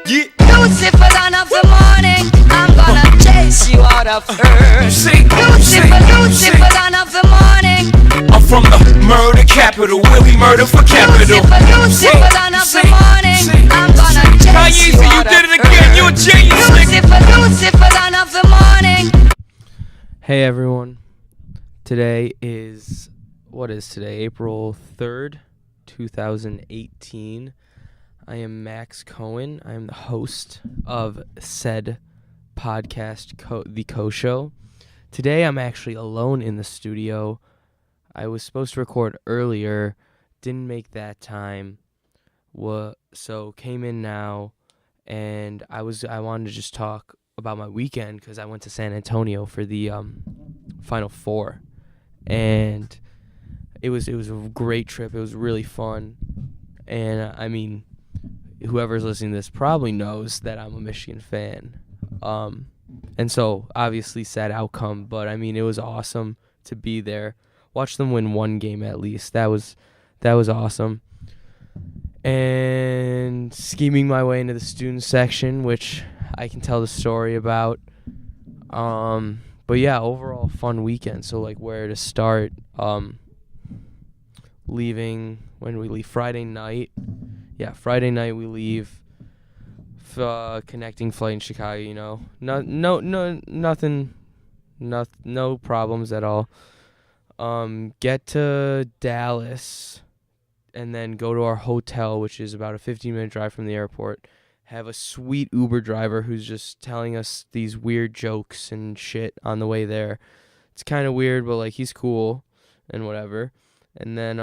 Yeah. Lucifer, dawn of the morning, I'm gonna chase you out of earth. Lucifer, dawn of the morning. I'm from the murder capital, where we murder for capital. Lucifer, dawn of the morning, I'm gonna chase you out of earth. You did it again, you a genius, nigga. Lucifer, dawn of the morning. Hey everyone, today is, April 3rd, 2018. I am Max Cohen. I am the host of said podcast, The Co-Show. Today I'm actually alone in the studio. I was supposed to record earlier, didn't make that time, so came in now, and I wanted to just talk about my weekend because I went to San Antonio for the Final Four, and it was a great trip. It was really fun, and I mean, whoever's listening to this probably knows that I'm a Michigan fan, and so obviously sad outcome, but I mean it was awesome to be there. Watch them win one game at least. That was awesome. And scheming my way into the student section, which I can tell the story about. But yeah, overall fun weekend. So like where to start? Leaving when we leave Friday night. Yeah, Friday night we leave. Connecting flight in Chicago. You know, no problems at all. Get to Dallas, and then go to our hotel, which is about a 15-minute drive from the airport. Have a sweet Uber driver who's just telling us these weird jokes and shit on the way there. It's kind of weird, but like he's cool and whatever. And then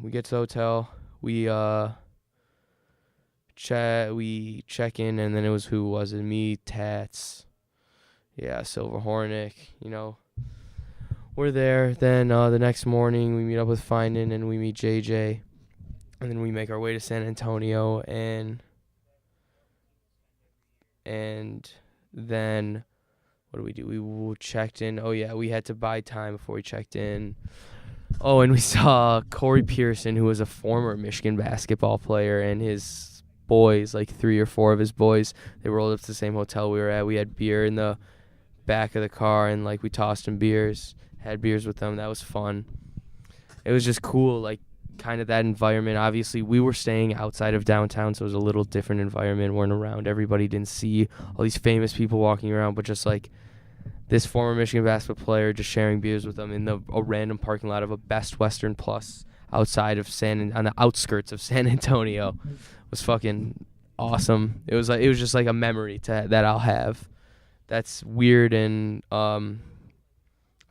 we get to the hotel. We check in, and then who was it? Me, Tats, Silver Hornick, you know. We're there. Then the next morning we meet up with Finan and we meet JJ, and then we make our way to San Antonio, and then what do? We checked in. Oh yeah, we had to buy time before we checked in. Oh, and we saw Corey Pearson, who was a former Michigan basketball player, and his boys, like 3 or 4 of his boys, they rolled up to the same hotel we were at. We had beer in the back of the car, and like we tossed them beers, had beers with them. That was fun. It was just cool, like kind of that environment. Obviously, we were staying outside of downtown, so it was a little different environment. Weren't around everybody, didn't see all these famous people walking around, but just like this former Michigan basketball player, just sharing beers with them in a random parking lot of a Best Western Plus outside of on the outskirts of San Antonio. Was fucking awesome. It was just like a memory that I'll have. That's weird, and I don't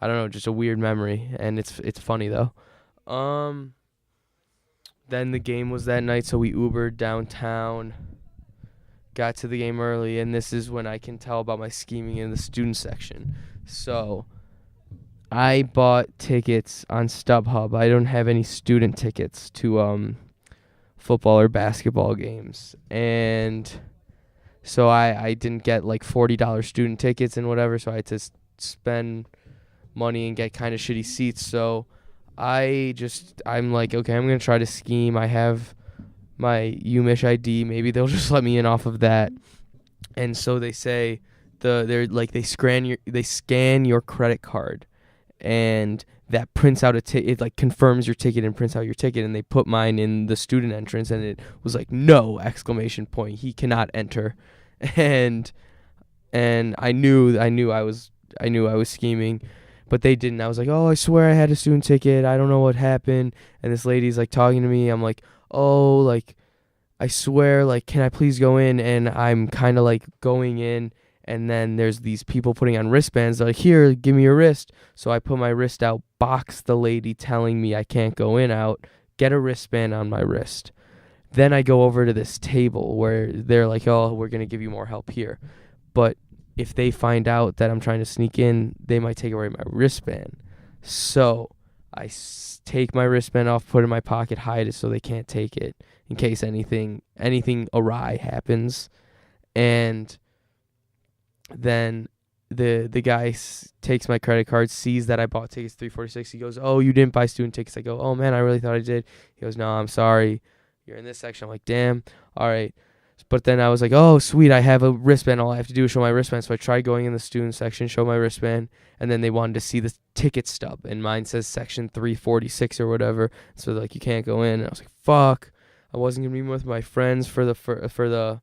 know, just a weird memory, and it's funny though. Then the game was that night, so we Ubered downtown. Got to the game early, and this is when I can tell about my scheming in the student section. So I bought tickets on StubHub. I don't have any student tickets to football or basketball games, and so I didn't get like $40 student tickets and whatever, so I had to spend money and get kind of shitty seats. So I'm like, okay, I'm gonna try to scheme. I have my UMich ID. Maybe they'll just let me in off of that. And so they say they scan your credit card, and that prints out it like confirms your ticket and prints out your ticket. And they put mine in the student entrance, and it was like, no, ! He cannot enter. And I knew I was scheming, but they didn't. I was like, oh, I swear I had a student ticket. I don't know what happened. And this lady's like talking to me. I'm like, oh, like, I swear, like, can I please go in? And I'm kind of like going in, and then there's these people putting on wristbands. They're like, here, give me your wrist. So I put my wrist out, box the lady telling me I can't go in out, get a wristband on my wrist. Then I go over to this table where they're like, oh, we're going to give you more help here. But if they find out that I'm trying to sneak in, they might take away my wristband. So I take my wristband off, put it in my pocket, hide it so they can't take it in case anything awry happens. And then the guy takes my credit card, sees that I bought tickets $346. He goes, oh, you didn't buy student tickets. I go, oh man, I really thought I did. He goes, no, I'm sorry, you're in this section. I'm like, damn. All right. But then I was like, oh, sweet, I have a wristband. All I have to do is show my wristband. So I tried going in the student section, show my wristband, and then they wanted to see the ticket stub. And mine says section 346 or whatever. So they're like, you can't go in. And I was like, fuck. I wasn't going to be with my friends for the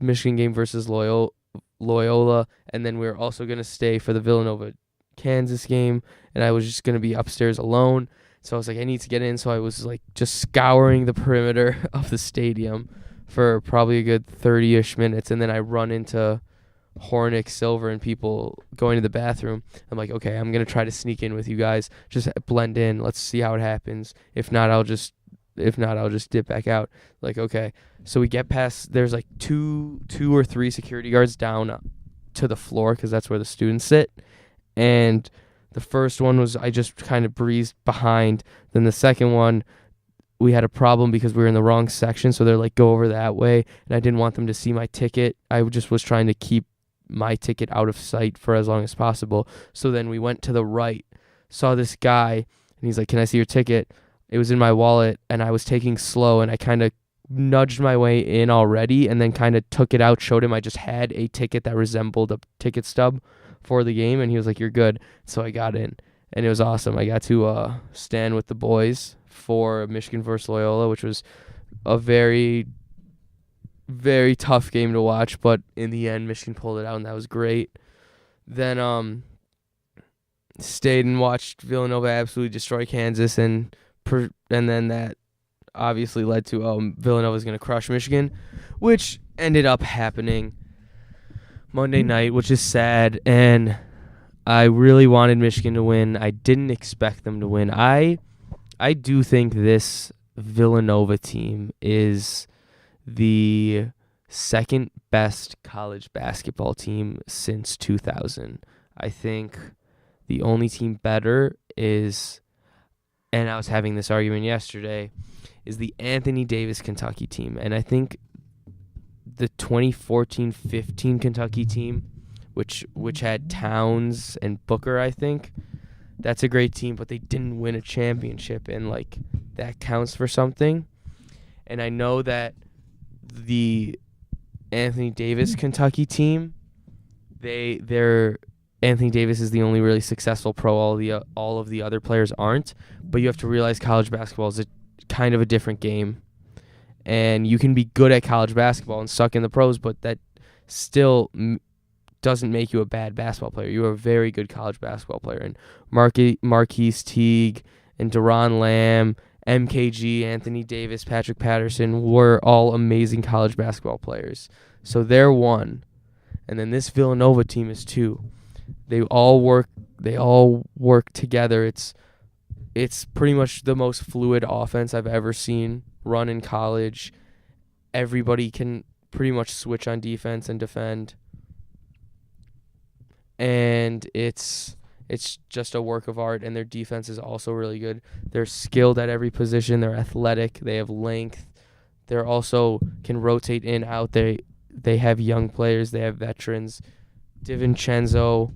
Michigan game versus Loyola. And then we were also going to stay for the Villanova-Kansas game. And I was just going to be upstairs alone. So I was like, I need to get in. So I was like just scouring the perimeter of the stadium for probably a good 30-ish minutes. And then I run into Hornick, Silver, and people going to the bathroom. I'm like, okay, I'm going to try to sneak in with you guys. Just blend in. Let's see how it happens. If not, I'll just dip back out. Like, okay. So we get past, there's like two or three security guards down to the floor because that's where the students sit. And the first one was I just kind of breezed behind. Then the second one, we had a problem because we were in the wrong section. So they're like, go over that way. And I didn't want them to see my ticket. I just was trying to keep my ticket out of sight for as long as possible. So then we went to the right, saw this guy, and he's like, can I see your ticket? It was in my wallet, and I was taking slow, and I kind of nudged my way in already and then kind of took it out, showed him I just had a ticket that resembled a ticket stub for the game, and he was like, you're good. So I got in, and it was awesome. I got to stand with the boys for Michigan versus Loyola, which was a very, very tough game to watch, but in the end, Michigan pulled it out, and that was great. Then stayed and watched Villanova absolutely destroy Kansas, and then that obviously led to Villanova's going to crush Michigan, which ended up happening Monday night, which is sad, and I really wanted Michigan to win. I didn't expect them to win. I do think this Villanova team is the second best college basketball team since 2000. I think the only team better is, and I was having this argument yesterday, is the Anthony Davis Kentucky team. And I think the 2014-15 Kentucky team, which had Towns and Booker, I think, that's a great team, but they didn't win a championship, and like that counts for something. And I know that the Anthony Davis Kentucky team, they're Anthony Davis is the only really successful pro. All of the other players aren't. But you have to realize college basketball is a kind of a different game, and you can be good at college basketball and suck in the pros, but that still doesn't make you a bad basketball player. You are a very good college basketball player. And Marquise Teague and Deron Lamb, MKG, Anthony Davis, Patrick Patterson were all amazing college basketball players. So they're one. And then this Villanova team is two. They all work together. It's pretty much the most fluid offense I've ever seen run in college. Everybody can pretty much switch on defense and defend. And it's just a work of art, and their defense is also really good. They're skilled at every position. They're athletic. They have length. They're also can rotate in, out. They have young players. They have veterans. DiVincenzo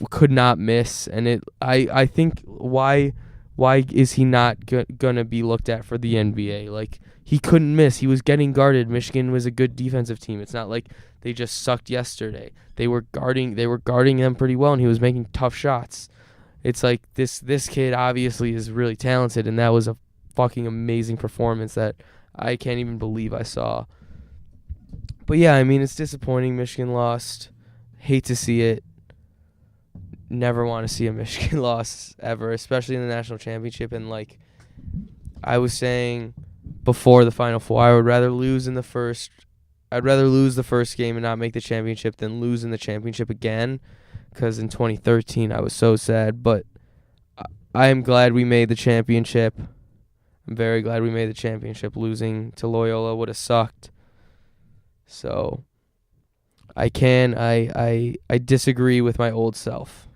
could not miss, and I think why is he not gonna be looked at for the NBA? Like, he couldn't miss. He was getting guarded. Michigan was a good defensive team. It's not like they just sucked yesterday. They were guarding them pretty well, and he was making tough shots. It's like this kid obviously is really talented, and that was a fucking amazing performance that I can't even believe I saw. But yeah, I mean, it's disappointing. Michigan lost. Hate to see it. Never want to see a Michigan loss ever, especially in the national championship. And like I was saying before the Final Four, I would rather lose the first game and not make the championship than lose in the championship again. Because in 2013, I was so sad. But I am glad we made the championship. I'm very glad we made the championship. Losing to Loyola would have sucked. So I disagree with my old self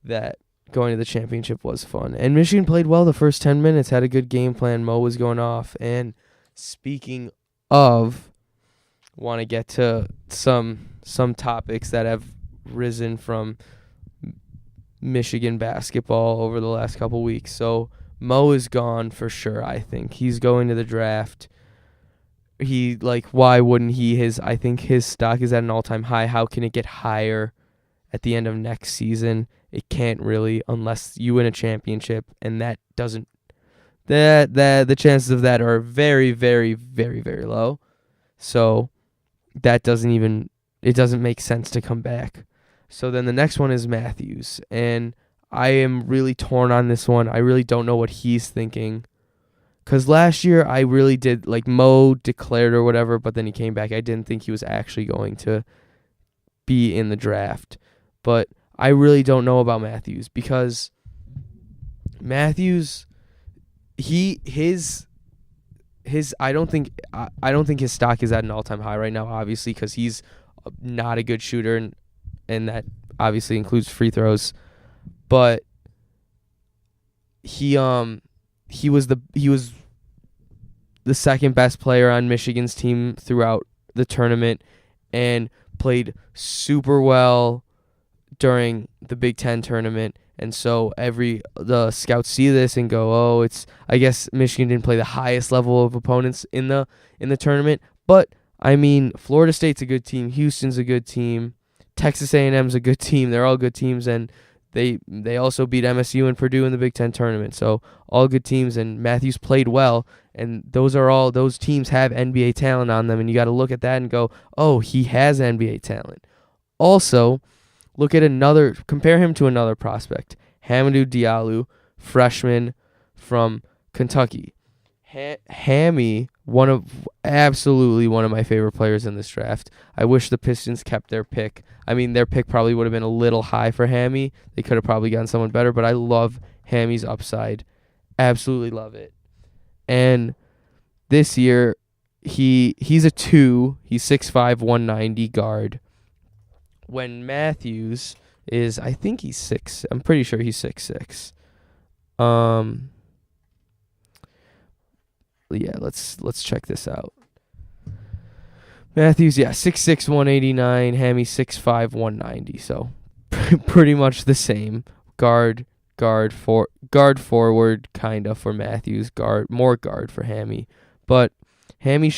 that going to the championship was fun. And Michigan played well the first 10 minutes, had a good game plan. Mo was going off. And speaking of, want to get to some topics that have risen from Michigan basketball over the last couple weeks. So Mo is gone for sure, I think. He's going to the draft. why wouldn't he? I think his stock is at an all-time high. How can it get higher at the end of next season? It can't really, unless you win a championship, and that doesn't. The chances of that are very, very, very, very low. So that it doesn't make sense to come back. So then the next one is Matthews, and I am really torn on this one. I really don't know what he's thinking. Because last year I really did, like Mo declared or whatever, but then he came back. I didn't think he was actually going to be in the draft. But I really don't know about Matthews, because Matthews, his I don't think his stock is at an all-time high right now, obviously, because he's not a good shooter, and that obviously includes free throws. But he was the second best player on Michigan's team throughout the tournament and played super well during the Big Ten tournament. And so the scouts see this and go, oh, I guess Michigan didn't play the highest level of opponents in the tournament. But I mean, Florida State's a good team, Houston's a good team, Texas A&M's a good team. They're all good teams, and they also beat MSU and Purdue in the Big Ten tournament. So all good teams, and Matthews played well, and those teams have NBA talent on them, and you got to look at that and go, oh, he has NBA talent. Also, compare him to another prospect, Hamidou Diallo, freshman from Kentucky. Hammy, absolutely one of my favorite players in this draft. I wish the Pistons kept their pick. I mean, their pick probably would have been a little high for Hammy. They could have probably gotten someone better, but I love Hammy's upside. Absolutely love it. And this year, he's a 2. He's 6'5", 190 guard. When Matthews is, I think he's 6. I'm pretty sure he's 6'6". Yeah, let's check this out. Matthews, 6'6", 189. Hammy 6'5", 190. So pretty much the same. Guard forward kind of for Matthews. More guard for Hammy. But Hammy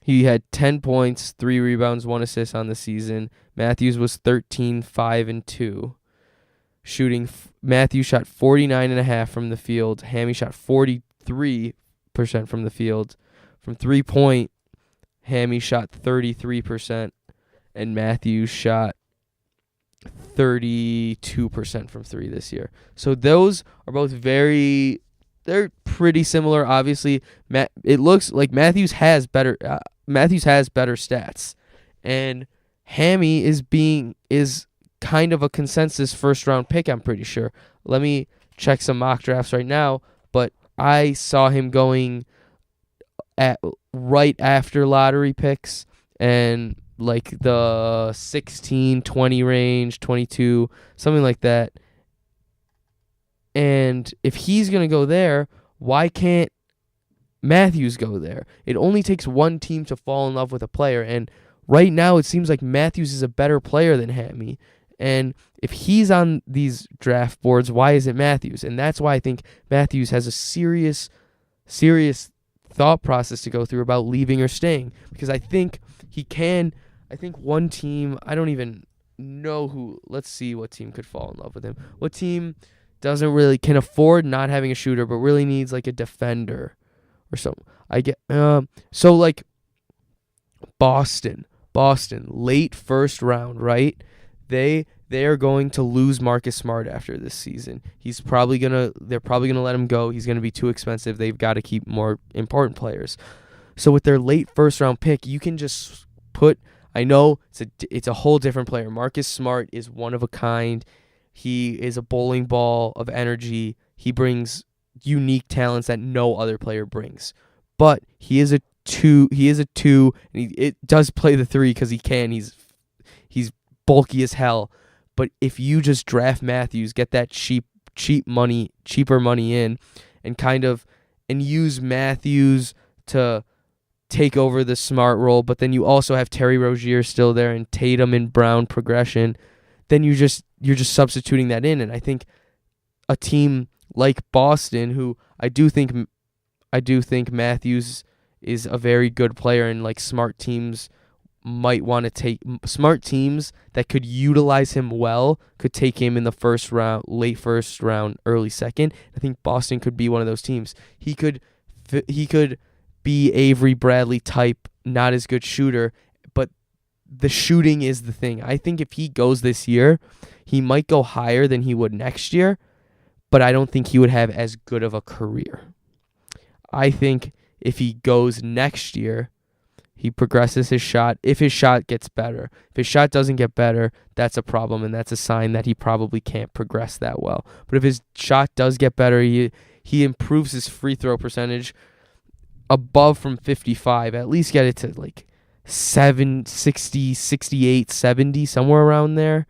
he had 10 points, 3 rebounds, 1 assist on the season. Matthews was 13, 5, and 2. Shooting, Matthews shot 49.5% from the field. Hammy shot 43% from the field. From 3-point, Hammy shot 33%, and Matthews shot 32% from 3 this year. So those are both they're pretty similar. Obviously, it looks like Matthews has better stats, and Hammy is kind of a consensus first round pick, I'm pretty sure. Let me check some mock drafts right now, but I saw him going right after lottery picks, and like the 16, 20 range, 22, something like that. And if he's going to go there, why can't Matthews go there? It only takes one team to fall in love with a player, and right now it seems like Matthews is a better player than Hammy. And if he's on these draft boards, why isn't Matthews? And that's why I think Matthews has a serious thought process to go through about leaving or staying. Because I think he can. I think one team, I don't even know who. Let's see what team could fall in love with him. What team can afford not having a shooter, but really needs like a defender or something. So like Boston, late first round, right? They are going to lose Marcus Smart after this season. They're probably gonna let him go. He's gonna be too expensive. They've got to keep more important players. So with their late first round pick, you can just put. I know it's a whole different player. Marcus Smart is one of a kind. He is a bowling ball of energy. He brings unique talents that no other player brings. But he is a 2. And it does play the 3 because he can. He's bulky as hell. But if you just draft Matthews, get that cheaper money in, and use Matthews to take over the Smart role, but then you also have Terry Rozier still there and Tatum and Brown progression, then you're just substituting that in. And I think a team like Boston, who I do think Matthews is a very good player, and like smart teams might want to take smart teams that could utilize him well, could take him in the first round, late first round, early second. I think Boston could be one of those teams. He could be Avery Bradley type, not as good shooter, but the shooting is the thing. I think if he goes this year, he might go higher than he would next year, but I don't think he would have as good of a career. I think if he goes next year, he progresses his shot. If his shot gets better. If his shot doesn't get better, that's a problem, and that's a sign that he probably can't progress that well. But if his shot does get better, he improves his free throw percentage above from 55. At least get it to like 60, 68, 70, somewhere around there.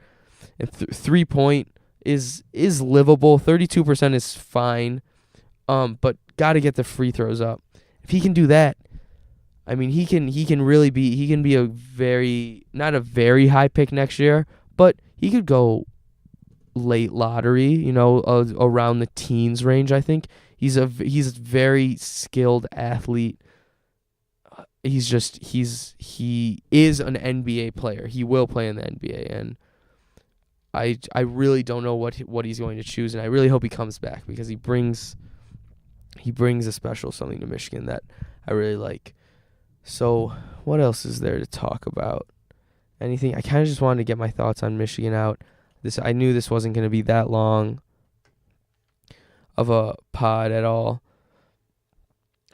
And 3-point is livable. 32% is fine. But got to get the free throws up. If he can do that, I mean, he can really be a very, not a very high pick next year, but he could go late lottery, around the teens range. I think he's a very skilled athlete. He is an NBA player. He will play in the NBA, and I really don't know what he's going to choose, and I really hope he comes back because he brings a special something to Michigan that I really like. So what else is there to talk about? Anything? I kind of just wanted to get my thoughts on Michigan out. I knew this wasn't going to be that long of a pod at all.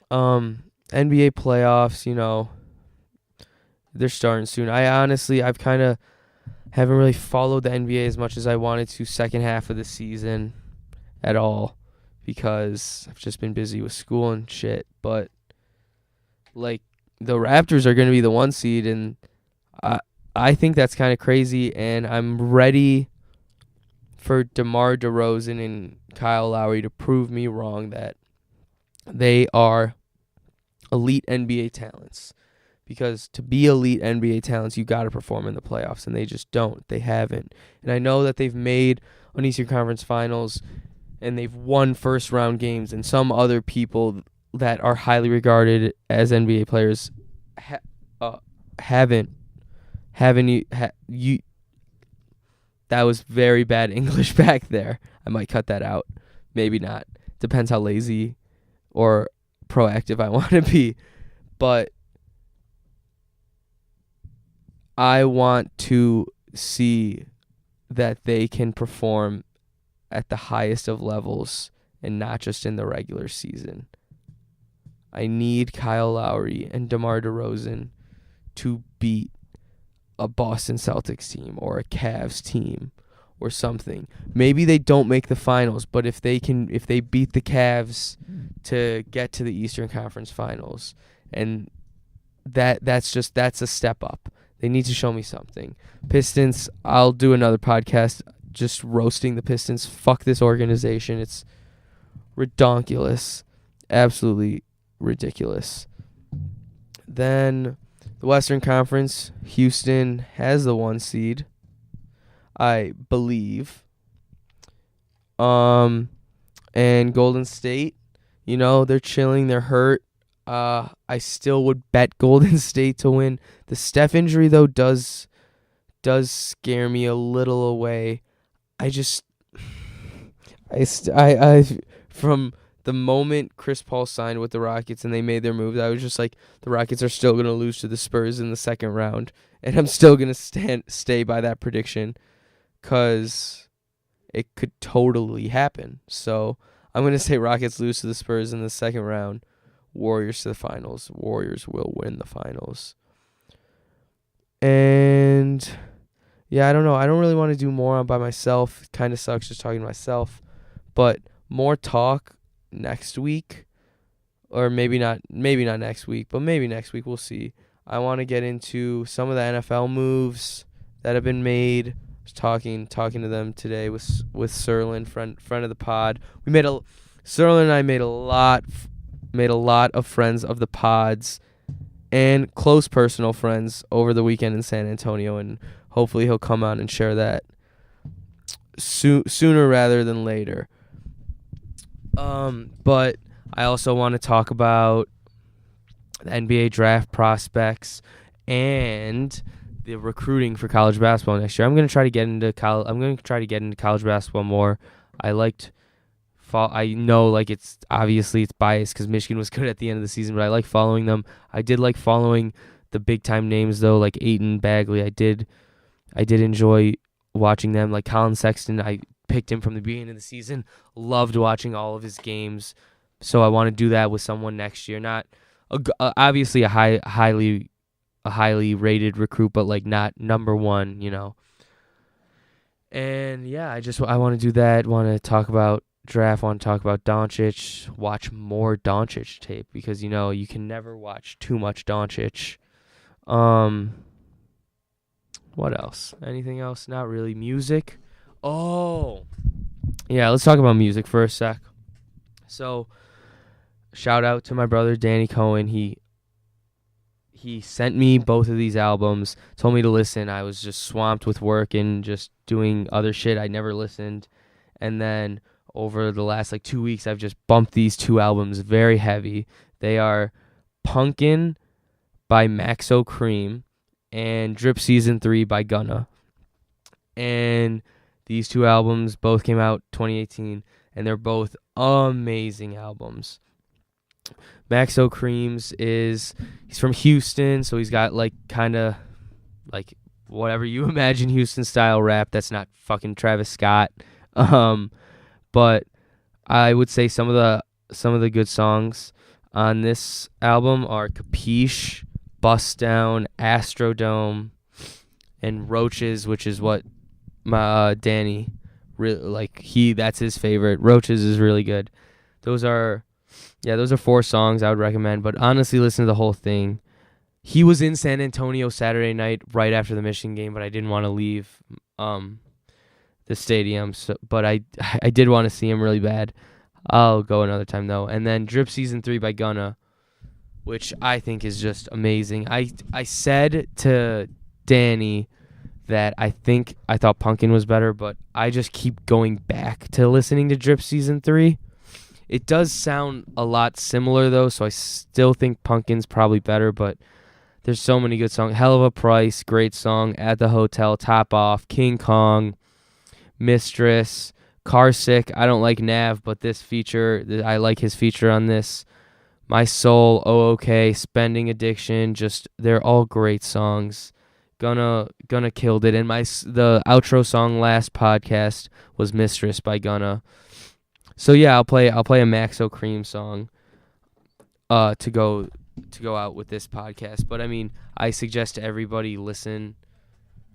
NBA playoffs, they're starting soon. I've kind of haven't really followed the NBA as much as I wanted to second half of the season at all because I've just been busy with school and shit. But like, the Raptors are going to be the 1 seed, and I think that's kind of crazy, and I'm ready for DeMar DeRozan and Kyle Lowry to prove me wrong that they are elite NBA talents. Because to be elite NBA talents, you got to perform in the playoffs, and they just don't. They haven't. And I know that they've made an Eastern Conference Finals, and they've won first-round games, and some other people that are highly regarded as NBA players haven't. That was very bad English back there. I might cut that out. Maybe not. Depends how lazy or proactive I want to be. But I want to see that they can perform at the highest of levels and not just in the regular season. I need Kyle Lowry and DeMar DeRozan to beat a Boston Celtics team or a Cavs team or something. Maybe they don't make the finals, but if they beat the Cavs to get to the Eastern Conference Finals, and that's a step up. They need to show me something. Pistons, I'll do another podcast just roasting the Pistons. Fuck this organization. It's redonkulous. Absolutely ridiculous. Then the Western Conference, Houston has the 1 seed, I believe. And Golden State, they're chilling, they're hurt. I still would bet Golden State to win. The Steph injury though does scare me a little away. From the moment Chris Paul signed with the Rockets and they made their moves, I was just like, the Rockets are still going to lose to the Spurs in the second round. And I'm still going to stay by that prediction because it could totally happen. So I'm going to say Rockets lose to the Spurs in the second round. Warriors to the finals. Warriors will win the finals. And yeah, I don't know. I don't really want to do more by myself. It kind of sucks just talking to myself. But more talk next week, or maybe not next week, but maybe next week, we'll see. I want to get into some of the NFL moves that have been made. I was talking to them today with Serlin, friend of the pod. Serlin and I made a lot of friends of the pods and close personal friends over the weekend in San Antonio, and hopefully he'll come out and share that sooner rather than later. But I also want to talk about the NBA draft prospects, and the recruiting for college basketball next year. I'm gonna try to get into college basketball more. I know like it's biased because Michigan was good at the end of the season, but I like following them. I did like following the big time names though, like Ayton, Bagley. I did enjoy watching them. Like Colin Sexton, I picked him from the beginning of the season. Loved watching all of his games. So I want to do that with someone next year. Not obviously a highly rated recruit, but like not number one, And yeah, I want to do that. Want to talk about draft. Want to talk about Doncic. Watch more Doncic tape because you can never watch too much Doncic. What else? Anything else? Not really. Music. Oh, yeah. Let's talk about music for a sec. So, shout out to my brother Danny Cohen. He sent me both of these albums, told me to listen. I was just swamped with work and just doing other shit. I never listened. And then over the last 2 weeks, I've just bumped these two albums very heavy. They are Punkin' by Maxo Kream and Drip Season 3 by Gunna. And these two albums both came out 2018, and they're both amazing albums. Maxo Kream's he's from Houston, so he's got kind of whatever you imagine Houston style rap. That's not fucking Travis Scott. But I would say some of the good songs on this album are Capiche, Bust Down, Astrodome, and Roaches, which is what my Danny really that's his favorite. Roaches is really good. Those are 4 songs I would recommend, but honestly, listen to the whole thing. He was in San Antonio Saturday night right after the Michigan game, but I didn't want to leave the stadium, but I did want to see him really bad. I'll go another time, though. And then Drip Season 3 by Gunna, which I think is just amazing. I said to Danny that I thought Punkin was better, but I just keep going back to listening to Drip Season 3. It does sound a lot similar, though, so I still think Punkin's probably better, but there's so many good songs. Hell of a Price, great song. At the Hotel, Top Off, King Kong, Mistress, Car Sick. I don't like Nav, but this feature, I like his feature on this. My Soul, OK, Spending Addiction, they're all great songs. Gunna killed it, and the outro song last podcast was Mistress by Gunna. So yeah, I'll play a Maxo Kream song to go out with this podcast. But I mean, I suggest to everybody listen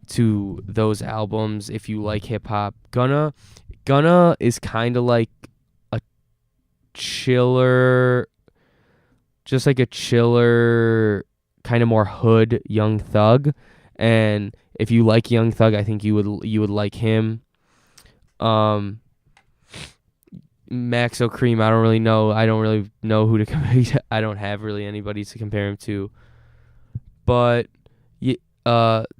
to those albums if you like hip hop. Gunna is kind of like a chiller, kind of more hood Young Thug. And if you like Young Thug, I think you would like him. Maxo Kream, I don't really know who to compare. I don't have really anybody to compare him to. But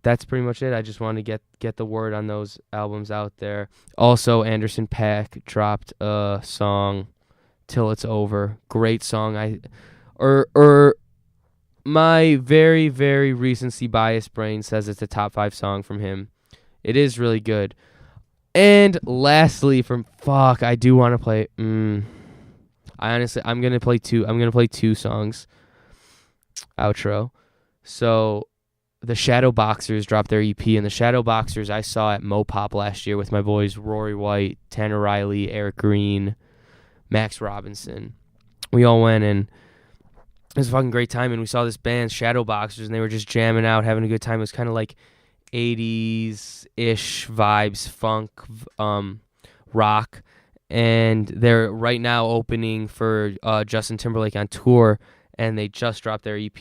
that's pretty much it. I just want to get the word on those albums out there. Also, Anderson .Paak dropped a song, Till It's Over. Great song. My very, very recency biased brain says it's a top 5 song from him. It is really good. And lastly, I do want to play. I'm gonna play 2. I'm gonna play 2 songs. Outro. So, the Shadow Boxers dropped their EP, and the Shadow Boxers I saw at Mopop last year with my boys Rory White, Tanner Riley, Eric Green, Max Robinson. We all went, and it was a fucking great time. And we saw this band, Shadow Boxers, and they were just jamming out, having a good time. It was kind of like 80s-ish vibes, funk, rock, and they're right now opening for Justin Timberlake on tour, and they just dropped their EP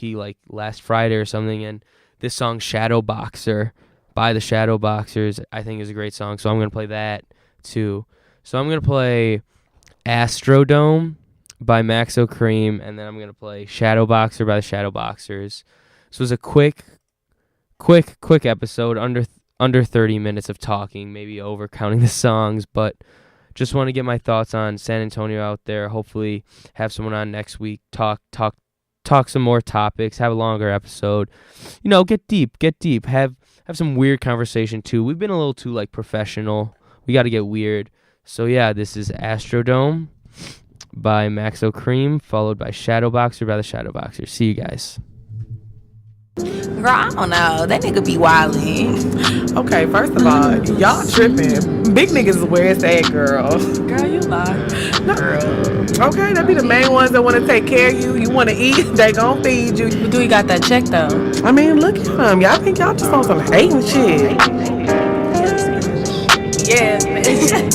last Friday or something, and this song Shadow Boxer by the Shadow Boxers I think is a great song, so I'm going to play that too. So I'm going to play Astrodome by Maxo Kream, and then I'm going to play Shadow Boxer by the Shadow Boxers. So it was a quick episode, under 30 minutes of talking, maybe over counting the songs, but just want to get my thoughts on San Antonio out there. Hopefully have someone on next week, talk talk some more topics, have a longer episode. Get deep. Have some weird conversation too. We've been a little too professional. We got to get weird. So yeah, this is Astrodome by Maxo Kream, followed by Shadowboxer by the Shadowboxer. See you guys. Girl, I don't know. That nigga be wildin'. Okay, first of all, y'all tripping. Big niggas where it's at, girl. Girl, you lie. Girl. Okay, that be the main ones that want to take care of you. You want to eat, they gon' feed you. But do you got that check, though? I mean, look at them. Y'all think y'all just on some hating shit. Yeah, man.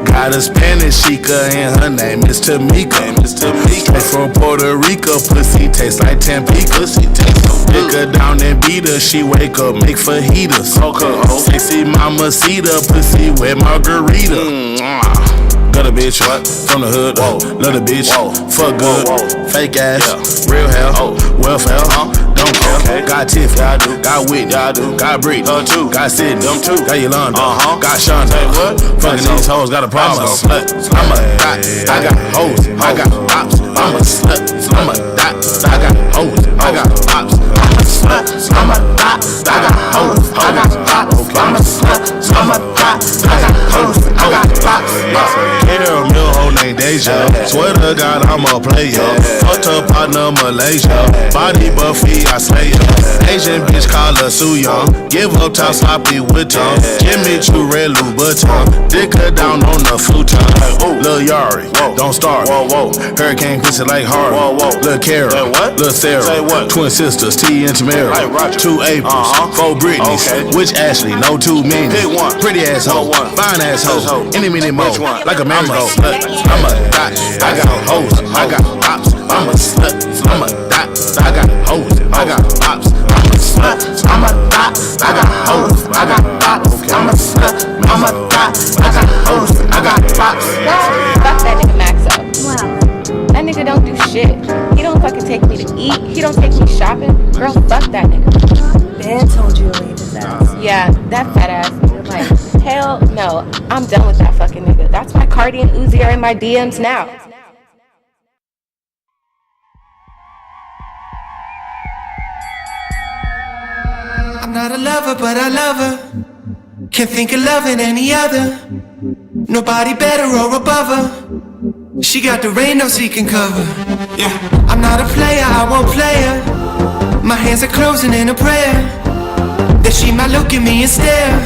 Got a Spanish chica and her name is Tamika. Straight from Puerto Rico, pussy tastes like Tampico. Dick her down and beat her, she wake up, make fajitas. Sexy mamacita, pussy with margarita. Got a bitch, from the hood, love the bitch, fuck good, fake ass, real hair, welfare, don't care, got Tiffany, got Whitney, got Britney, got Sydney, got Yolanda, got Shonda, fucking these hoes, got a problem, I'm a dot, I got hoes, I got pops, I'm a slut, I'm a dot, I got hoes, I got pops, I'm a slut, I'm a dot, I got hoes, I got pops, I'm a slut, I'm a dot, I got hoes, I got pops. Here, real hoe named Deja. Swear to God, I'm a player. Fucked her partner, Malaysia. Body buffy, I slay her. Asian bitch, call her Soo Young. Give up top sloppy with tongue. Jimmy Choo, red Louboutin. Dick her down on the futon. Lil Yari, don't start. Hurricane pussy like hard. Lil Kara, Lil Sarah. Twin sisters, T and Tamara. 2 Aprils, 4 Britneys. Which Ashley? No 2 meanings. Pretty asshole, fine asshole. Any minute more, like a man. I'm a slut, I'm a dot, I got hoes, I got pops. I'm a slut, I'm a dot, I got hoes, I got pops. I'm a slut, I'm a dot, I got hoes, I got pops. I'm a slut, I'm a dot, I got hoes, I got pops. Fuck that nigga Maxo. Wow. That nigga don't do shit. He don't fucking take me to eat. He don't take me shopping. Girl, fuck that nigga. Ben told you to leave his ass. Yeah, that fat ass nigga. Like, hell no. I'm done with that fucking nigga. That's why Cardi and Uzi are in my DMs now. I'm not a lover, but I love her. Can't think of loving any other. Nobody better or above her. She got the rain, no she can cover. Yeah. I'm not a player, I won't play her. My hands are closing in a prayer that she might look at me and stare.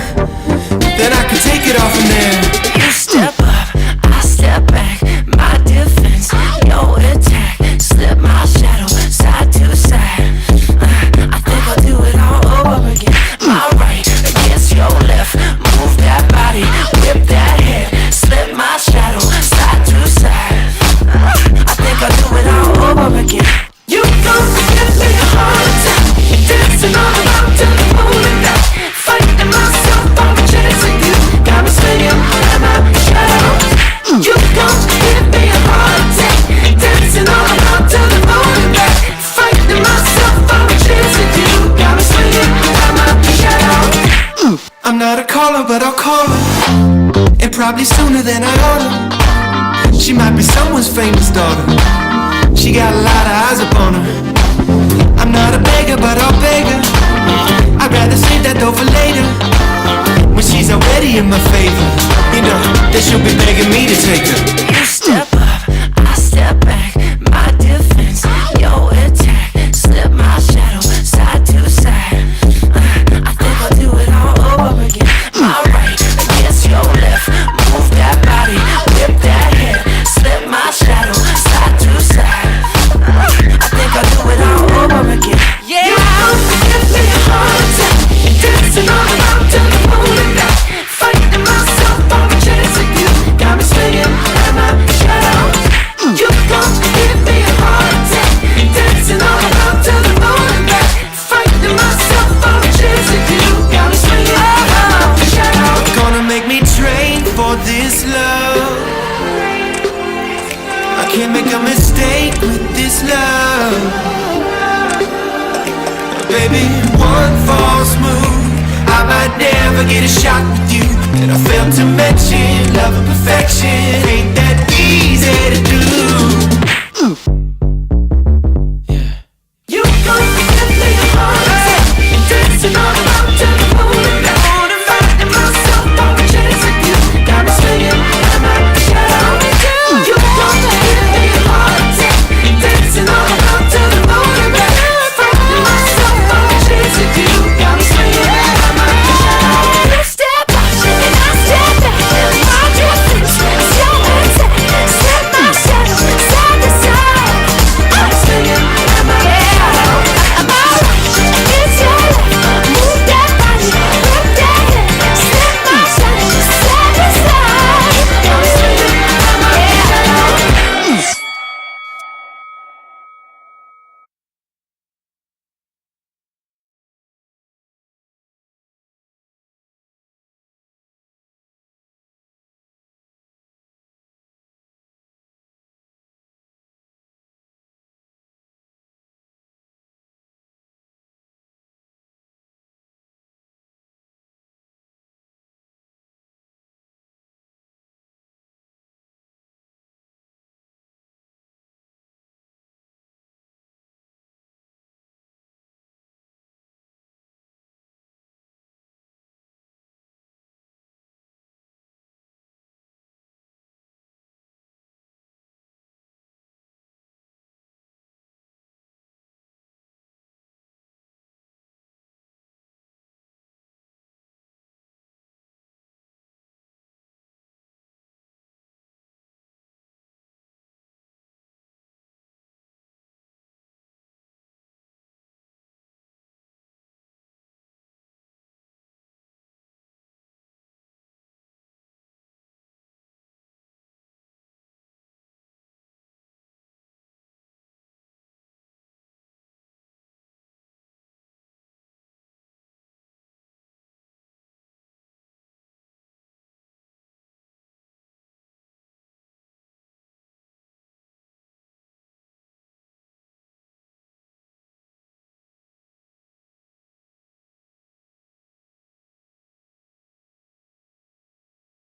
Then I can take it off from there. You step up, I step back. My defense, your attack. Slip my shadow side to side. I think I'll do it all over again. My right against your left. Move that body, whip that head. Slip my shadow side to side. I think I'll do it all over again. You don't give me a heart attack. Dancing all around till the moon and back. Fighting myself, I'm chasing you. Got me swinging on my shadow. You don't give me a heart attack. Dancing all around till the moon and back. Fighting myself, I'm chasing you. Got me swinging on my shadow. I'm not a caller, but I'll call her. And probably sooner than I oughta. She might be someone's famous daughter. She got a lot of eyes upon her. I'm not a beggar, but I'll beg her. I'd rather save that though for later. When she's already in my favor, you know that she'll be begging me to take her. You step up, I step back. My defense, your attack. Slip my shadow side to side. I think I'll do it all over again. My right against your left. Move that body, whip that head. Slip my shadow side to side. I think I'll do it all over again. Yeah. You don't give me a heart attack. Dancing all around till the moon and back. Fighting myself, I'm chasing you. Got me swinging at my shadow. You don't give me a heart attack. Dancing all around till the moon and back. Fighting myself, I'm chasing you. Got me swinging at my shadow. Gonna make me train for this love. I can't make a mistake with this love. Baby, one false move, I might never get a shot with you. And I failed to mention love and perfection ain't that easy to do.